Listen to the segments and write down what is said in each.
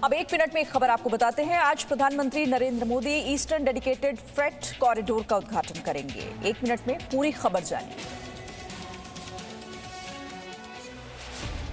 अब 1 मिनट में एक खबर आपको बताते हैं। आज प्रधानमंत्री Narendra Modi eastern dedicated freight corridor का उद्घाटन करेंगे। 1 मिनट में पूरी खबर जानिए।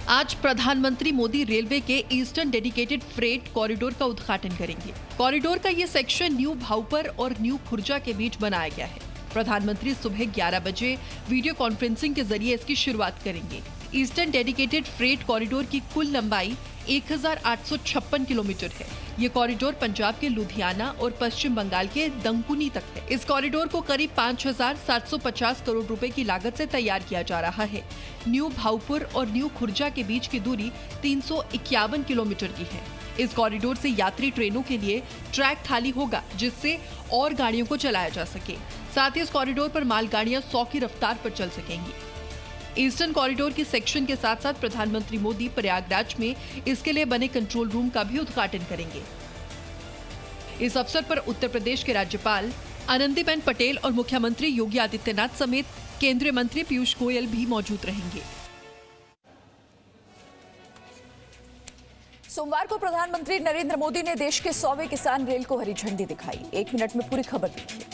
आज प्रधानमंत्री मोदी रेलवे के ईस्टर्न डेडिकेटेड फ्रेट कॉरिडोर का उद्घाटन करेंगे। कॉरिडोर का ये सेक्शन न्यू भाऊपर और न्यू खुर्जा के बीच बनाया गया है। प्रधानमंत्री सुबह 11 बजे वीडियो कॉन्फ्रेंसिंग के जरिए इसकी शुरुआत करेंगे। ईस्टर्न डेडिकेटेड फ्रेट कॉरिडोर की कुल लंबाई 1856 किलोमीटर है। ये कॉरिडोर पंजाब के लुधियाना और पश्चिम बंगाल के दंकुनी तक है। इस कॉरिडोर को करीब 5,750 करोड़ रुपए की लागत से तैयार किया जा रहा है। न्यू भाऊपुर और न्यू खुर्जा के बीच की दूरी 351 किलोमीटर की है। इस कॉरिडोर से यात्री ट्रेनों के लिए ट्रैक खाली होगा, जिससे और गाड़ियों को चलाया जा सके। साथ ही इस कॉरिडोर पर मालगाड़ियां 100 की रफ्तार पर चल सकेंगी। ईस्टर्न कॉरिडोर के सेक्शन के साथ साथ प्रधानमंत्री मोदी प्रयागराज में इसके लिए बने कंट्रोल रूम का भी उद्घाटन करेंगे। इस अवसर पर उत्तर प्रदेश के राज्यपाल आनंदीबेन पटेल और मुख्यमंत्री योगी आदित्यनाथ समेत केंद्रीय मंत्री पीयूष गोयल भी मौजूद रहेंगे। सोमवार को प्रधानमंत्री नरेंद्र मोदी ने देश के 100वें किसान रेल को हरी झंडी दिखाई। 1 मिनट में पूरी खबर देखिए।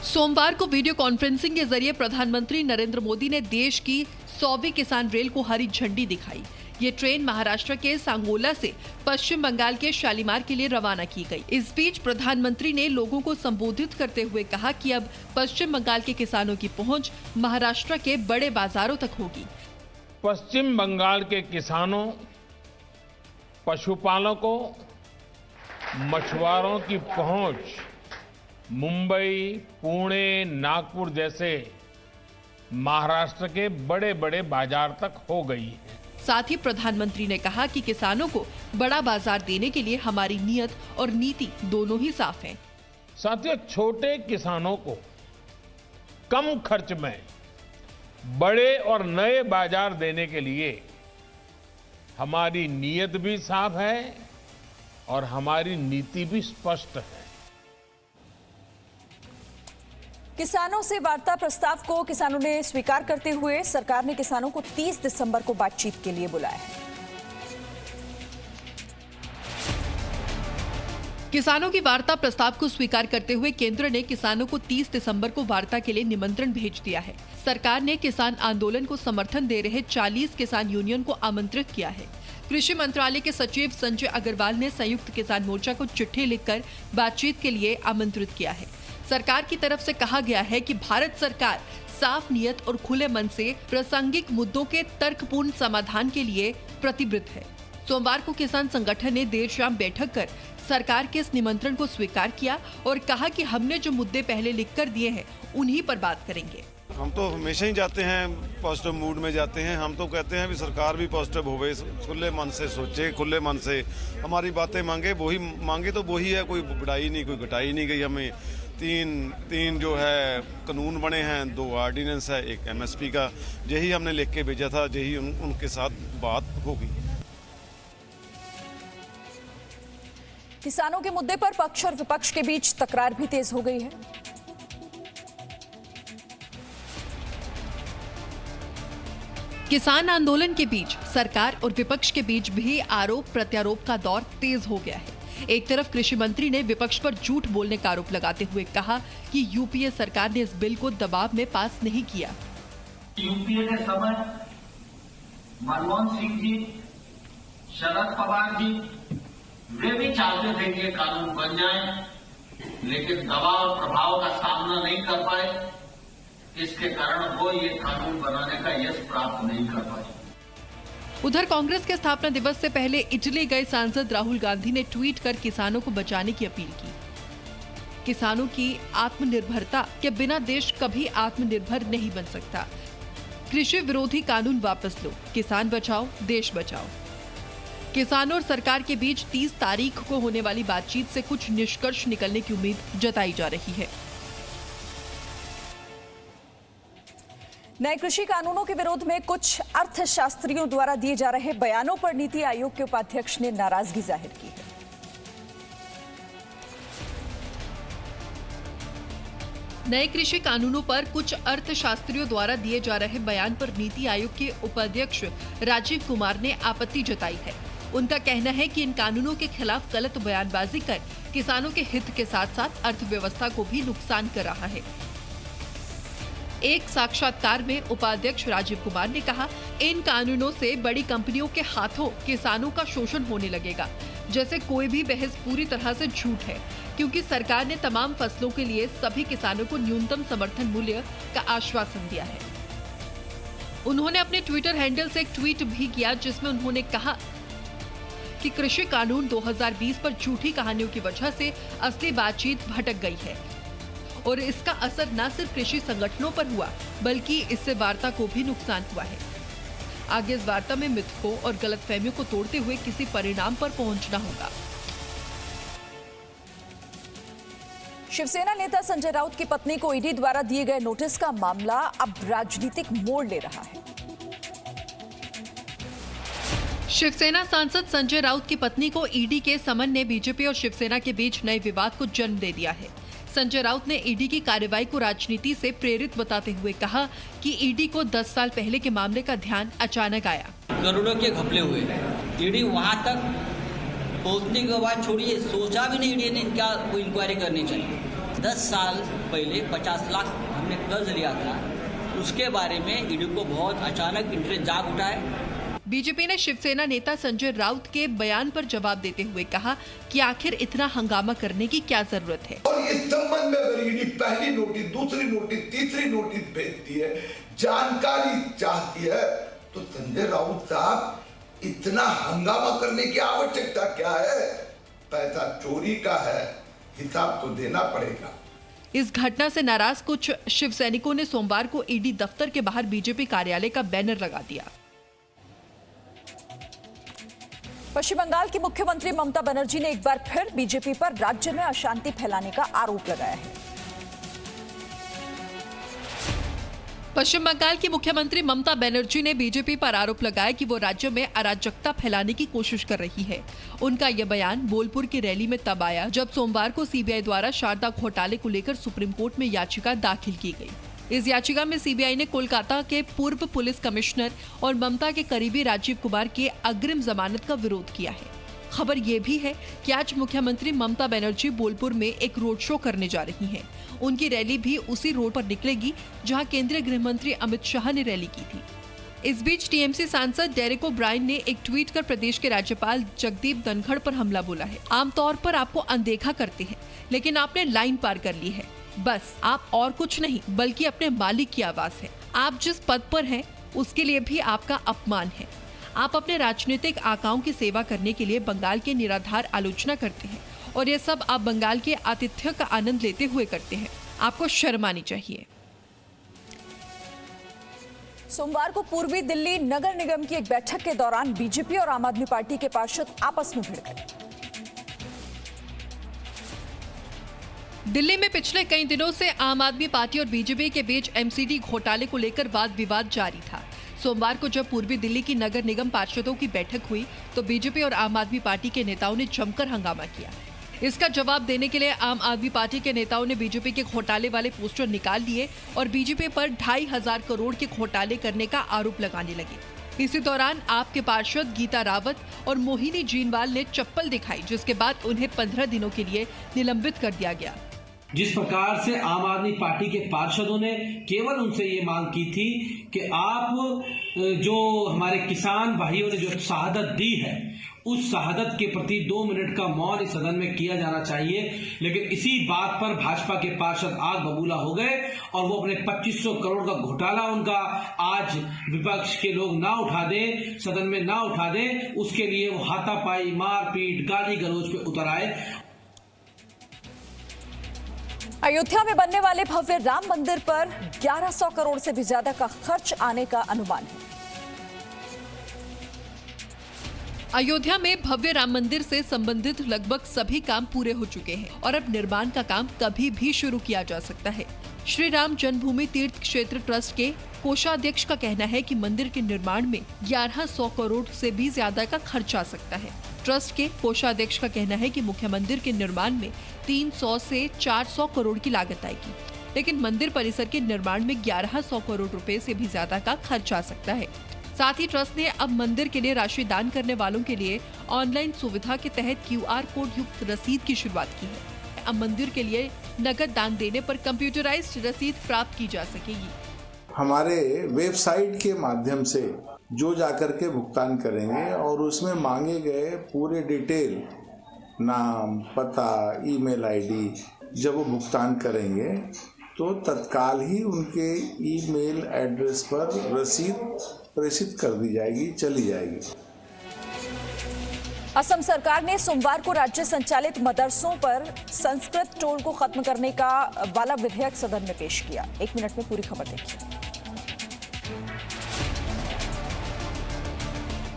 सोमवार को वीडियो कॉन्फ्रेंसिंग के जरिए प्रधानमंत्री नरेंद्र मोदी ने देश की 100वीं किसान रेल को हरी झंडी दिखाई। ये ट्रेन महाराष्ट्र के सांगोला से पश्चिम बंगाल के शालीमार के लिए रवाना की गई। इस बीच प्रधानमंत्री ने लोगों को संबोधित करते हुए कहा कि अब पश्चिम बंगाल के किसानों की पहुंच महाराष्ट्र के बड़े बाजारों तक होगी। पश्चिम बंगाल के किसानों, पशुपालकों, मछुआरों की पहुंच मुंबई, पुणे, नागपुर जैसे महाराष्ट्र के बड़े बड़े बाजार तक हो गई है। साथ ही प्रधानमंत्री ने कहा कि किसानों को बड़ा बाजार देने के लिए हमारी नीयत और नीति दोनों ही साफ हैं। साथियों, छोटे किसानों को कम खर्च में बड़े और नए बाजार देने के लिए हमारी नीयत भी साफ है और हमारी नीति भी स्पष्ट है। किसानों से वार्ता प्रस्ताव को किसानों ने स्वीकार करते हुए सरकार ने किसानों को 30 दिसंबर को बातचीत के लिए बुलाया है। किसानों की वार्ता प्रस्ताव को स्वीकार करते हुए केंद्र ने किसानों को 30 दिसंबर को वार्ता के लिए निमंत्रण भेज दिया है। सरकार ने किसान आंदोलन को समर्थन दे रहे 40 किसान यूनियन को आमंत्रित किया है। कृषि मंत्रालय के सचिव संजय अग्रवाल ने संयुक्त किसान मोर्चा को चिट्ठी लिखकर बातचीत के लिए आमंत्रित किया है। सरकार की तरफ से कहा गया है कि भारत सरकार साफ नियत और खुले मन से प्रासंगिक मुद्दों के तर्कपूर्ण समाधान के लिए प्रतिबद्ध है। सोमवार को किसान संगठन ने देर शाम बैठक कर सरकार के इस निमंत्रण को स्वीकार किया और कहा कि हमने जो मुद्दे पहले लिखकर दिए हैं उन्हीं पर बात करेंगे। हम तो हमेशा ही जाते हैं, पॉजिटिव मूड में जाते हैं। हम तो कहते हैं भी सरकार भी पॉजिटिव होवे, खुले मन से सोचे, खुले मन से हमारी बातें मांगे। तो वही है, कोई बढ़ाई नहीं, कोई घटाई नहीं गई। हमें तीन जो है कानून बने हैं, 2 ऑर्डिनेंस है, एक MSP का। यही हमने लिख के भेजा था, यही उनके साथ बात होगी। किसानों के मुद्दे पर पक्ष और विपक्ष के बीच तकरार भी तेज हो गई है। किसान आंदोलन के बीच सरकार और विपक्ष के बीच भी आरोप प्रत्यारोप का दौर तेज हो गया है। एक तरफ कृषि मंत्री ने विपक्ष पर झूठ बोलने का आरोप लगाते हुए कहा कि यूपीए सरकार ने इस बिल को दबाव में पास नहीं किया। यूपीए के समय मनमोहन सिंह जी, शरद पवार जी, वे भी चाहते थे कि ये कानून बन जाए, लेकिन दबाव और प्रभाव का सामना नहीं कर पाए। इसके कारण वो ये कानून बनाने का यश प्राप्त नहीं कर पाए। उधर कांग्रेस के स्थापना दिवस से पहले इटली गए सांसद राहुल गांधी ने ट्वीट कर किसानों को बचाने की अपील की। किसानों की आत्मनिर्भरता के बिना देश कभी आत्मनिर्भर नहीं बन सकता। कृषि विरोधी कानून वापस लो, किसान बचाओ, देश बचाओ। किसानों और सरकार के बीच 30 तारीख को होने वाली बातचीत से कुछ निष्कर्ष निकलने की उम्मीद जताई जा रही है। नए कृषि कानूनों के विरोध में कुछ अर्थशास्त्रियों द्वारा दिए जा रहे बयानों पर नीति आयोग के उपाध्यक्ष ने नाराजगी जाहिर की है। नए कृषि कानूनों पर कुछ अर्थशास्त्रियों द्वारा दिए जा रहे बयान पर नीति आयोग के उपाध्यक्ष राजीव कुमार ने आपत्ति जताई है। उनका कहना है कि इन कानूनों के खिलाफ गलत बयानबाजी कर किसानों के हित के साथ साथ अर्थव्यवस्था को भी नुकसान कर रहा है। एक साक्षात्कार में उपाध्यक्ष राजीव कुमार ने कहा, इन कानूनों से बड़ी कंपनियों के हाथों किसानों का शोषण होने लगेगा। जैसे कोई भी बहस पूरी तरह से झूठ है, क्योंकि सरकार ने तमाम फसलों के लिए सभी किसानों को न्यूनतम समर्थन मूल्य का आश्वासन दिया है। उन्होंने अपने ट्विटर हैंडल से एक ट्वीट भी किया जिसमें उन्होंने कहा कि कृषि कानून 2020 पर झूठी कहानियों की वजह से असली बातचीत भटक गई है और इसका असर न सिर्फ कृषि संगठनों पर हुआ बल्कि इससे वार्ता को भी नुकसान हुआ है। आगे इस वार्ता में मिथकों और गलतफहमियों को तोड़ते हुए किसी परिणाम पर पहुंचना होगा। शिवसेना नेता संजय राउत की पत्नी को ईडी द्वारा दिए गए नोटिस का मामला अब राजनीतिक मोड़ ले रहा है। शिवसेना सांसद संजय राउत की पत्नी को ईडी के समन ने बीजेपी और शिवसेना के बीच नए विवाद को जन्म दे दिया है। संजय राउत ने ईडी की कार्रवाई को राजनीति से प्रेरित बताते हुए कहा कि ईडी को 10 साल पहले के मामले का ध्यान अचानक आया। करोड़ों के घपले हुए, ईडी वहां तक पहुंचने के बाद छोड़िए, सोचा भी नहीं ईडी ने इनका कोई इंक्वायरी करनी चाहिए। 10 साल पहले 50 लाख हमने कर्ज लिया था, उसके बारे में ईडी को बहुत अचानक इंटरेस्ट जाग उठा है। बीजेपी ने शिवसेना नेता संजय राउत के बयान पर जवाब देते हुए कहा कि आखिर इतना हंगामा करने की क्या जरूरत है। और इस संबंध में अगर ईडी पहली नोटिस, दूसरी नोटिस, तीसरी नोटिस भेजती है, जानकारी चाहती है, तो संजय राउत साहब इतना हंगामा करने की आवश्यकता क्या है? पैसा चोरी का है, हिसाब तो देना पड़ेगा। इस घटना से नाराज कुछ शिव सैनिकों ने सोमवार को ईडी दफ्तर के बाहर बीजेपी कार्यालय का बैनर लगा दिया। पश्चिम बंगाल की मुख्यमंत्री ममता बनर्जी ने एक बार फिर बीजेपी पर राज्य में अशांति फैलाने का आरोप लगाया है। पश्चिम बंगाल की मुख्यमंत्री ममता बनर्जी ने बीजेपी पर आरोप लगाया कि वो राज्य में अराजकता फैलाने की कोशिश कर रही है। उनका यह बयान बोलपुर की रैली में तब आया जब सोमवार को सीबीआई द्वारा शारदा घोटाले को लेकर सुप्रीम कोर्ट में याचिका दाखिल की गई। इस याचिका में सीबीआई ने कोलकाता के पूर्व पुलिस कमिश्नर और ममता के करीबी राजीव कुमार के अग्रिम जमानत का विरोध किया है। खबर ये भी है कि आज मुख्यमंत्री ममता बनर्जी बोलपुर में एक रोड शो करने जा रही हैं। उनकी रैली भी उसी रोड पर निकलेगी जहां केंद्रीय गृह मंत्री अमित शाह ने रैली की थी। इस बीच टीएमसी सांसद डेरेक ओब्रायन ने एक ट्वीट कर प्रदेश के राज्यपाल जगदीप धनखड़ पर हमला बोला है। आमतौर पर आपको अनदेखा करते हैं, लेकिन आपने लाइन पार कर ली है। बस आप और कुछ नहीं बल्कि अपने मालिक की आवाज है। आप जिस पद पर हैं उसके लिए भी आपका अपमान है। आप अपने राजनीतिक आकाओं की सेवा करने के लिए बंगाल के निराधार आलोचना करते हैं और ये सब आप बंगाल के आतिथ्य का आनंद लेते हुए करते हैं। आपको शर्म आनी चाहिए। सोमवार को पूर्वी दिल्ली नगर निगम की एक बैठक के दौरान बीजेपी और आम आदमी पार्टी के पार्षद आपस में भिड़ गए। दिल्ली में पिछले कई दिनों से आम आदमी पार्टी और बीजेपी के बीच एमसीडी घोटाले को लेकर वाद विवाद जारी था। सोमवार को जब पूर्वी दिल्ली की नगर निगम पार्षदों की बैठक हुई तो बीजेपी और आम आदमी पार्टी के नेताओं ने जमकर हंगामा किया। इसका जवाब देने के लिए आम आदमी पार्टी के नेताओं ने बीजेपी के घोटाले वाले पोस्टर निकाल लिए और बीजेपी पर 2,500 करोड़ के घोटाले करने का आरोप लगाने लगे। इसी दौरान आप के पार्षद गीता रावत और मोहिनी जीनवाल ने चप्पल दिखाई, जिसके बाद उन्हें 15 दिनों के लिए निलंबित कर दिया गया। जिस प्रकार से आम आदमी पार्टी के पार्षदों ने केवल उनसे ये मांग की थी कि आप जो हमारे किसान भाइयों ने जो शहादत दी है उस शहादत के प्रति 2 मिनट का मौन इस सदन में किया जाना चाहिए, लेकिन इसी बात पर भाजपा के पार्षद आग बबूला हो गए और वो अपने 2500 करोड़ का घोटाला उनका आज विपक्ष के लोग ना उठा दें, सदन में ना उठा दें, उसके लिए वो हाथापाई, मारपीट, गाली गलौज पे उतर आए। अयोध्या में बनने वाले भव्य राम मंदिर पर 1100 करोड़ से भी ज्यादा का खर्च आने का अनुमान है। अयोध्या में भव्य राम मंदिर से संबंधित लगभग सभी काम पूरे हो चुके हैं और अब निर्माण का काम कभी भी शुरू किया जा सकता है। श्री राम जन्मभूमि तीर्थ क्षेत्र ट्रस्ट के कोषाध्यक्ष का कहना है कि मंदिर के निर्माण में 1100 करोड़ से भी ज्यादा का खर्च आ सकता है। ट्रस्ट के कोषाध्यक्ष का कहना है कि मुख्य मंदिर के निर्माण में 300 से 400 करोड़ की लागत आएगी। लेकिन मंदिर परिसर के निर्माण में 1100 करोड़ रुपए से भी ज्यादा का खर्च आ सकता है। साथ ही ट्रस्ट ने अब मंदिर के लिए राशि दान करने वालों के लिए ऑनलाइन सुविधा के तहत QR कोड युक्त रसीद की शुरुआत की है। अब मंदिर के लिए नकद दान देने पर कंप्यूटराइज्ड रसीद प्राप्त की जा सकेगी। हमारे वेबसाइट के माध्यम से जो जाकर के भुगतान करेंगे और उसमें मांगे गए पूरे डिटेल, नाम, पता, ईमेल आईडी, जब वो भुगतान करेंगे तो तत्काल ही उनके ईमेल एड्रेस पर रसीद प्रेषित कर दी जाएगी, चली जाएगी। असम सरकार ने सोमवार को राज्य संचालित मदरसों पर संस्कृत टोल को खत्म करने का वाला विधेयक सदन में पेश किया। 1 मिनट में पूरी खबर देखिए।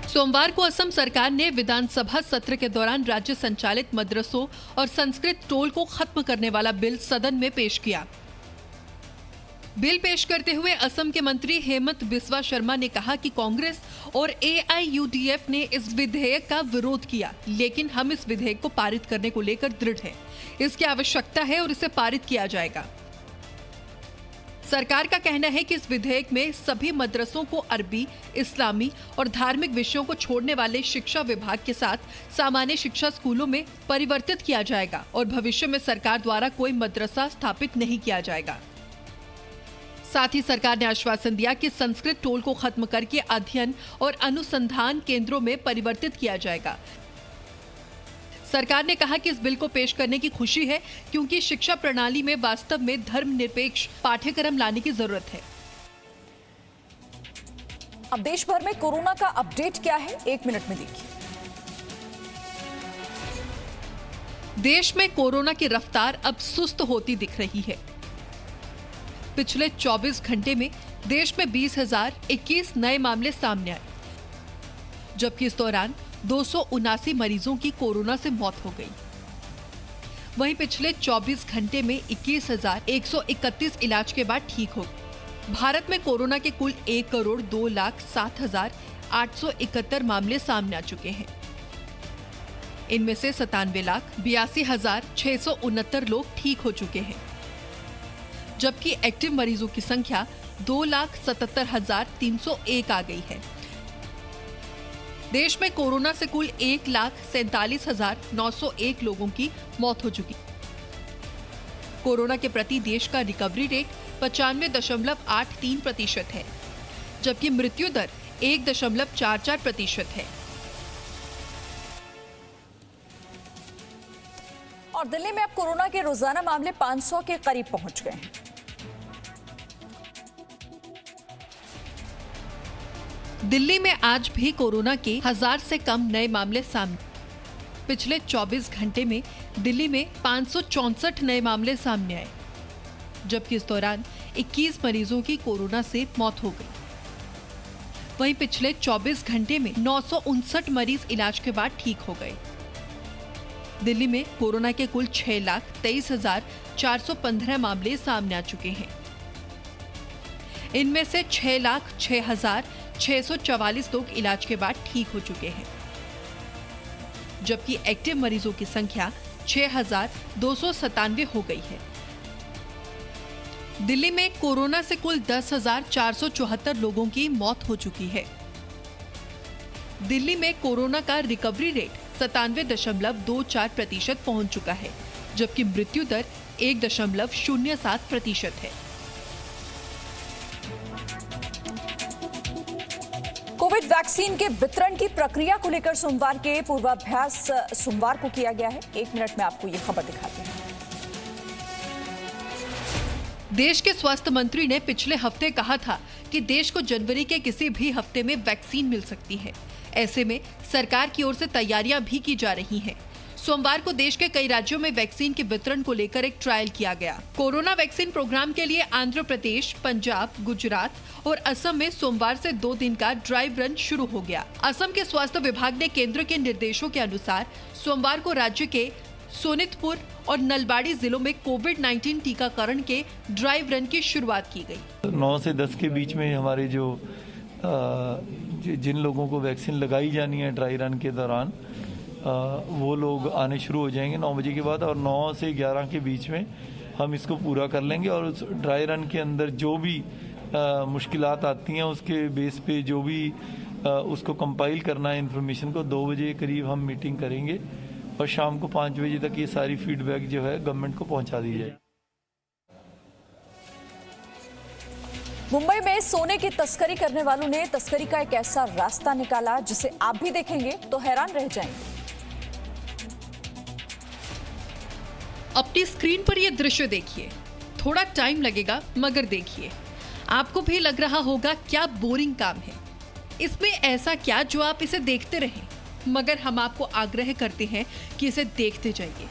सोमवार को असम सरकार ने विधानसभा सत्र के दौरान राज्य संचालित मदरसों और संस्कृत टोल को खत्म करने वाला बिल सदन में पेश किया। बिल पेश करते हुए असम के मंत्री हेमंत बिस्वा शर्मा ने कहा कि कांग्रेस और AIUDF ने इस विधेयक का विरोध किया, लेकिन हम इस विधेयक को पारित करने को लेकर दृढ़ हैं। इसकी आवश्यकता है और इसे पारित किया जाएगा। सरकार का कहना है कि इस विधेयक में सभी मदरसों को अरबी, इस्लामी और धार्मिक विषयों को छोड़ने वाले शिक्षा विभाग के साथ सामान्य शिक्षा स्कूलों में परिवर्तित किया जाएगा और भविष्य में सरकार द्वारा कोई मदरसा स्थापित नहीं किया जाएगा। साथ ही सरकार ने आश्वासन दिया कि संस्कृत टोल को खत्म करके अध्ययन और अनुसंधान केंद्रों में परिवर्तित किया जाएगा। सरकार ने कहा कि इस बिल को पेश करने की खुशी है क्योंकि शिक्षा प्रणाली में वास्तव में धर्मनिरपेक्ष पाठ्यक्रम लाने की जरूरत है। अब देश भर में कोरोना का अपडेट क्या है, 1 मिनट में देखिए। देश में कोरोना की रफ्तार अब सुस्त होती दिख रही है। पिछले 24 घंटे में देश में 20,021 नए मामले सामने आए, जबकि इस दौरान 279 मरीजों की कोरोना से मौत हो गई। वहीं पिछले 24 घंटे में 21,131 इलाज के बाद ठीक हो गए। भारत में कोरोना के कुल 1,02,07,871 मामले सामने आ चुके हैं। इनमें से 97,82,669 लोग ठीक हो चुके हैं, जबकि एक्टिव मरीजों की संख्या 2,77,301 आ गई है। देश में कोरोना से कुल 1,47,901 लोगों की मौत हो चुकी। कोरोना के प्रति देश का रिकवरी रेट 95.83% है, जबकि मृत्यु दर 1.44% है। और दिल्ली में अब कोरोना के रोजाना मामले 500 के करीब पहुंच गए हैं। दिल्ली में आज भी कोरोना के 1000 से कम नए मामले सामने। पिछले 24 घंटे में दिल्ली में 564 नए मामले सामने आए, जबकि इस दौरान 21 मरीजों की कोरोना से मौत हो गई। वहीं पिछले 24 घंटे में 959 मरीज इलाज के बाद ठीक हो गए। दिल्ली में कोरोना के कुल 6,23,415 मामले सामने आ चुके हैं। इनमें से 6,06,644 लोग इलाज के बाद ठीक हो चुके हैं, जबकि एक्टिव मरीजों की संख्या 6,297 हो गई है। दिल्ली में कोरोना से कुल 10,474 लोगों की मौत हो चुकी है। दिल्ली में कोरोना का रिकवरी रेट 97.24% पहुंच चुका है, जबकि मृत्यु दर 1.07% है। कोविड वैक्सीन के वितरण की प्रक्रिया को लेकर सोमवार के पूर्वाभ्यास सोमवार को किया गया है। 1 मिनट में आपको ये खबर दिखाते हैं। देश के स्वास्थ्य मंत्री ने पिछले हफ्ते कहा था कि देश को जनवरी के किसी भी हफ्ते में वैक्सीन मिल सकती है। ऐसे में सरकार की ओर से तैयारियां भी की जा रही हैं। सोमवार को देश के कई राज्यों में वैक्सीन के वितरण को लेकर एक ट्रायल किया गया। कोरोना वैक्सीन प्रोग्राम के लिए आंध्र प्रदेश, पंजाब, गुजरात और असम में सोमवार से 2 दिन का ड्राई रन शुरू हो गया। असम के स्वास्थ्य विभाग ने केंद्र के निर्देशों के अनुसार सोमवार को राज्य के सोनितपुर और नलबाड़ी जिलों में कोविड-19 टीकाकरण के ड्राई रन की शुरुआत की गई। 9 से 10 के बीच में हमारे जिन लोगों को वैक्सीन लगाई जानी है ड्राई रन के दौरान, वो लोग आने शुरू हो जाएंगे 9 बजे के बाद, और 9 से 11 के बीच में हम इसको पूरा कर लेंगे और उस ड्राई रन के अंदर जो भी मुश्किलात आती हैं उसके बेस पे जो भी उसको कंपाइल करना है इन्फॉर्मेशन को 2 बजे के करीब हम मीटिंग करेंगे और शाम को 5 बजे तक ये सारी फीडबैक जो है गवर्नमेंट को पहुंचा दी जाए। मुंबई में सोने की तस्करी करने वालों ने तस्करी का एक ऐसा रास्ता निकाला जिसे आप भी देखेंगे तो हैरान रह जाएंगे। अपनी स्क्रीन पर यह दृश्य देखिए, थोड़ा टाइम लगेगा मगर देखिए, आपको भी लग रहा होगा क्या बोरिंग काम है, इसमें ऐसा क्या जो आप इसे देखते रहें, मगर हम आपको आग्रह करते हैं कि इसे देखते जाइए।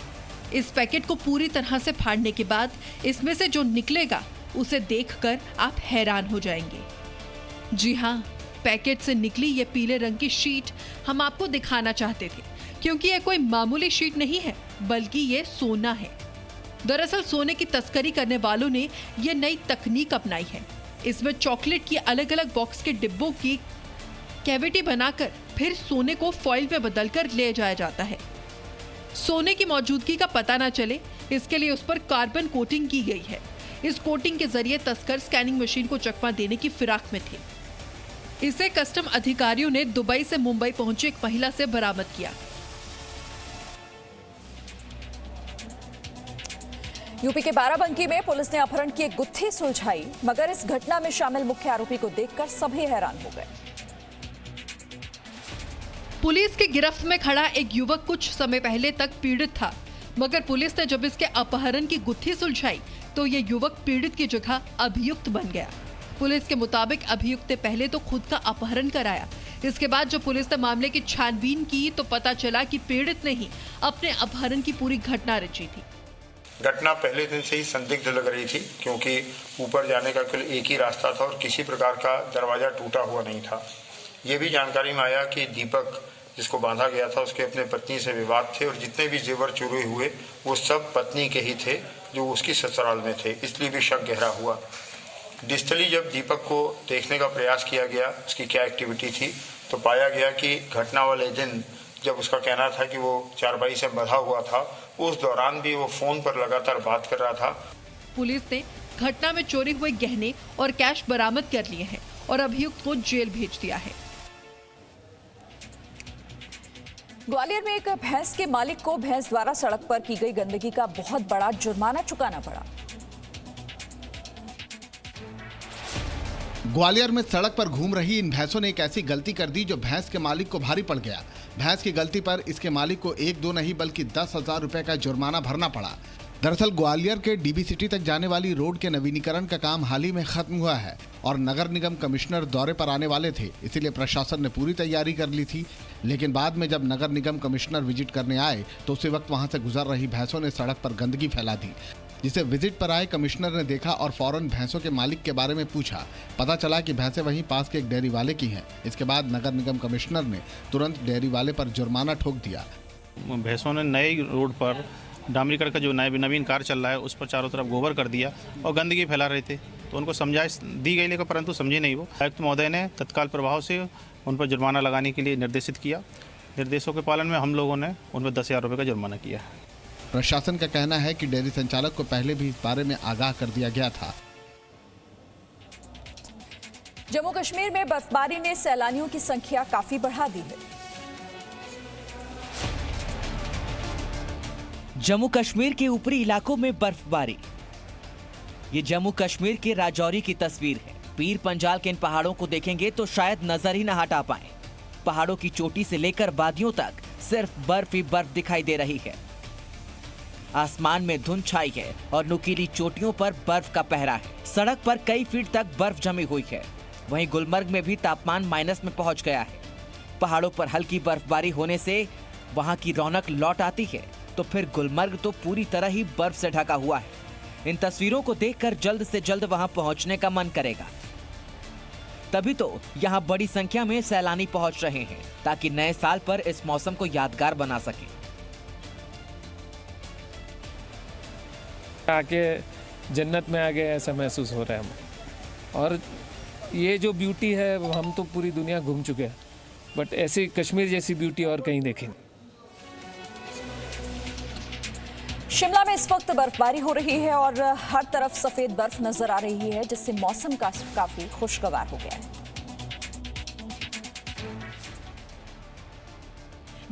इस पैकेट को पूरी तरह से फाड़ने के बाद इसमें से जो निकलेगा उसे देखकर आप हैरान हो जाएंगे। जी हाँ, पैकेट से निकली ये पीले रंग की शीट हम आपको दिखाना चाहते थे, क्योंकि ये कोई मामूली शीट नहीं है बल्कि ये सोना है। दरअसल सोने की तस्करी करने वालों ने ये नई तकनीक अपनाई है। इसमें चॉकलेट की अलग अलग बॉक्स के डिब्बों की कैविटी बनाकर फिर सोने को फॉइल में बदलकर ले जाया जाता है। सोने की मौजूदगी का पता न चले इसके लिए उस पर कार्बन कोटिंग की गई है। इस कोटिंग के जरिए तस्कर स्कैनिंग मशीन को चकमा देने की फिराक में थे। इसे कस्टम अधिकारियों ने दुबई से मुंबई पहुंची एक महिला से बरामद किया। यूपी के बाराबंकी में पुलिस ने अपहरण की एक गुत्थी सुलझाई, मगर इस घटना में शामिल मुख्य आरोपी को देखकर सभी हैरान हो गए। पुलिस की गिरफ्त में खड़ा एक युवक कुछ समय पहले तक पीड़ित था, मगर पुलिस ने जब इसके अपहरण की गुत्थी सुलझाई तो ये युवक पीड़ित की जगह अभियुक्त बन गया। पुलिस के मुताबिक अभियुक्त ने पहले तो खुद का अपहरण कराया। इसके बाद जब पुलिस ने मामले की छानबीन की तो पता चला कि पीड़ित ने ही अपने अपहरण की पूरी घटना रची थी। घटना पहले दिन से ही संदिग्ध लग रही थी, क्योंकि ऊपर जाने का केवल एक ही रास्ता था और किसी प्रकार का दरवाजा टूटा हुआ नहीं था। ये भी जानकारी में आया कि दीपक जिसको बांधा गया था उसके अपने पत्नी से विवाद थे और जितने भी जेवर चोरी हुए वो सब पत्नी के ही थे जो उसकी ससुराल में थे, इसलिए भी शक गहरा हुआ। डिजिटली जब दीपक को देखने का प्रयास किया गया उसकी क्या एक्टिविटी थी तो पाया गया कि घटना वाले दिन जब उसका कहना था कि वो चारपाई से बंधा हुआ था, उस दौरान भी वो फोन पर लगातार बात कर रहा था। पुलिस ने घटना में चोरी हुए गहने और कैश बरामद कर लिए हैं और अभियुक्त को जेल भेज दिया है। ग्वालियर में एक भैंस के मालिक को भैंस द्वारा सड़क पर की गई गंदगी का बहुत बड़ा जुर्माना चुकाना पड़ा। ग्वालियर में सड़क पर घूम रही इन भैंसों ने एक ऐसी गलती कर दी जो भैंस के मालिक को भारी पड़ गया। भैंस की गलती पर इसके मालिक को 1-2 नहीं बल्कि 10,000 रुपए का जुर्माना भरना पड़ा। दरअसल ग्वालियर के डीबी सिटी तक जाने वाली रोड के नवीनीकरण का काम हाल ही में खत्म हुआ है और नगर निगम कमिश्नर दौरे पर आने वाले थे, इसीलिए प्रशासन ने पूरी तैयारी कर ली थी। लेकिन बाद में जब नगर निगम कमिश्नर विजिट करने आए तो उसी वक्त वहां से गुजर रही भैंसों ने सड़क पर गंदगी फैला दी, जिसे विजिट पर आए कमिश्नर ने देखा और फौरन भैंसों के मालिक के बारे में पूछा। पता चला कि भैंसें वहीं पास के एक डेयरी वाले की हैं। इसके बाद नगर निगम कमिश्नर ने तुरंत डेयरी वाले पर जुर्माना ठोक दिया। भैंसों ने नए रोड पर डामरीकरण का जो नवीन कार्य चल रहा है उस पर चारों तरफ गोबर कर दिया और गंदगी फैला रहे थे, तो उनको समझाइश दी गई लेकिन परंतु समझे नहीं। वो आयुक्त महोदय ने तत्काल प्रभाव से उन पर जुर्माना लगाने के लिए निर्देशित किया। निर्देशों के पालन में हम लोगों ने उन पर 10,000 रुपये का जुर्माना किया। प्रशासन का कहना है कि डेयरी संचालक को पहले भी इस बारे में आगाह कर दिया गया था। जम्मू कश्मीर में बर्फबारी ने सैलानियों की संख्या काफी बढ़ा दी है। जम्मू कश्मीर के ऊपरी इलाकों में बर्फबारी। ये जम्मू कश्मीर के राजौरी की तस्वीर है। पीर पंजाल के इन पहाड़ों को देखेंगे तो शायद नजर ही न हटा पाएं। पहाड़ों की चोटी से लेकर वादियों तक सिर्फ बर्फ ही बर्फ दिखाई दे रही है। आसमान में धुंध छाई है और नुकीली चोटियों पर बर्फ का पहरा है। सड़क पर कई फीट तक बर्फ जमी हुई है। वहीं गुलमर्ग में भी तापमान माइनस में पहुंच गया है। पहाड़ों पर हल्की बर्फबारी होने से वहां की रौनक लौट आती है, तो फिर गुलमर्ग तो पूरी तरह ही बर्फ से ढका हुआ है। इन तस्वीरों को देखकर जल्द से जल्द वहां पहुंचने का मन करेगा। तभी तो यहां बड़ी संख्या में सैलानी पहुंच रहे हैं ताकि नए साल पर इस मौसम को यादगार बना सकें। आके जन्नत में आ गए ऐसा महसूस हो रहा है हमें। और ये जो ब्यूटी है हम तो पूरी दुनिया घूम चुके हैं, बट ऐसी कश्मीर जैसी ब्यूटी और कहीं देखें। शिमला में इस वक्त बर्फबारी हो रही है और हर तरफ सफेद बर्फ नजर आ रही है, जिससे मौसम काफी खुशगवार हो गया है।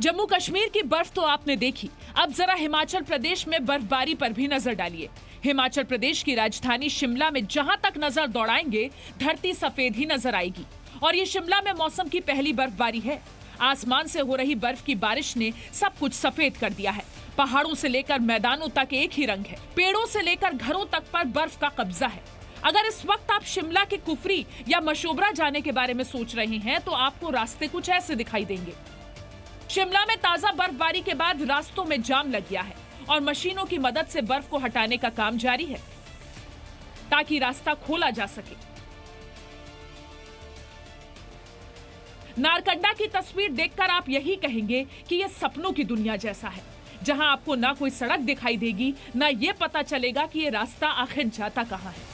जम्मू कश्मीर की बर्फ तो आपने देखी, अब जरा हिमाचल प्रदेश में बर्फबारी पर भी नजर डालिए। हिमाचल प्रदेश की राजधानी शिमला में जहां तक नजर दौड़ाएंगे धरती सफेद ही नजर आएगी। और ये शिमला में मौसम की पहली बर्फबारी है। आसमान से हो रही बर्फ की बारिश ने सब कुछ सफेद कर दिया है। पहाड़ों से लेकर मैदानों तक एक ही रंग है, पेड़ों से लेकर घरों तक पर बर्फ का कब्जा है। अगर इस वक्त आप शिमला के कुफरी या मशोबरा जाने के बारे में सोच रहे हैं तो आपको रास्ते कुछ ऐसे दिखाई देंगे। शिमला में ताजा बर्फबारी के बाद रास्तों में जाम लग गया है और मशीनों की मदद से बर्फ को हटाने का काम जारी है ताकि रास्ता खोला जा सके। नारकंडा की तस्वीर देखकर आप यही कहेंगे कि यह सपनों की दुनिया जैसा है, जहां आपको ना कोई सड़क दिखाई देगी, ना ये पता चलेगा कि ये रास्ता आखिर जाता कहां है।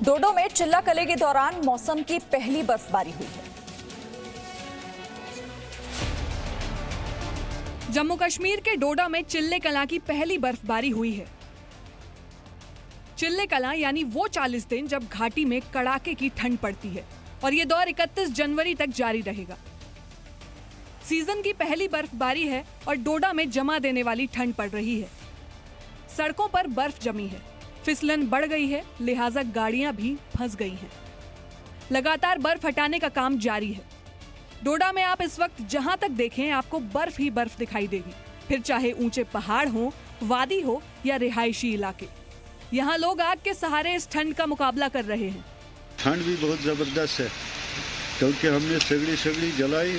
डोडो में चिल्ला कले के दौरान मौसम की पहली बर्फबारी हुई है। जम्मू कश्मीर के डोडा में चिल्ले कला की पहली बर्फबारी हुई है। चिल्ले कला यानी वो 40 दिन जब घाटी में कड़ाके की ठंड पड़ती है और ये दौर 31 जनवरी तक जारी रहेगा। सीजन की पहली बर्फबारी है और डोडा में जमा देने वाली ठंड पड़ रही है। सड़कों पर बर्फ जमी है, फिसलन बढ़ गई है, लिहाजा गाड़ियां भी फंस गई हैं। लगातार बर्फ हटाने का काम जारी है। डोडा में आप इस वक्त जहां तक देखें आपको बर्फ ही बर्फ दिखाई देगी, फिर चाहे ऊंचे पहाड़ हो, वादी हो या रिहायशी इलाके। यहाँ लोग आग के सहारे इस ठंड का मुकाबला कर रहे हैं। ठंड भी बहुत जबरदस्त है क्योंकि हमने सगड़ी जलाई,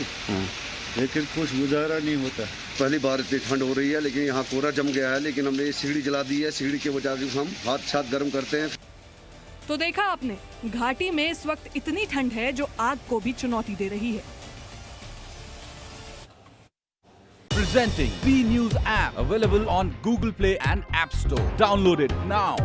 लेकिन कुछ गुजारा नहीं होता। पहली बार इतनी ठंड हो रही है, लेकिन यहाँ कोहरा जम गया है, लेकिन हमने ये सिगड़ी जला दी है। सिगड़ी के वजह से हम हाथ साथ गर्म करते हैं। तो देखा आपने, घाटी में इस वक्त इतनी ठंड है जो आग को भी चुनौती दे रही है। Presenting B News app, available on Google Play and App Store. Download it now.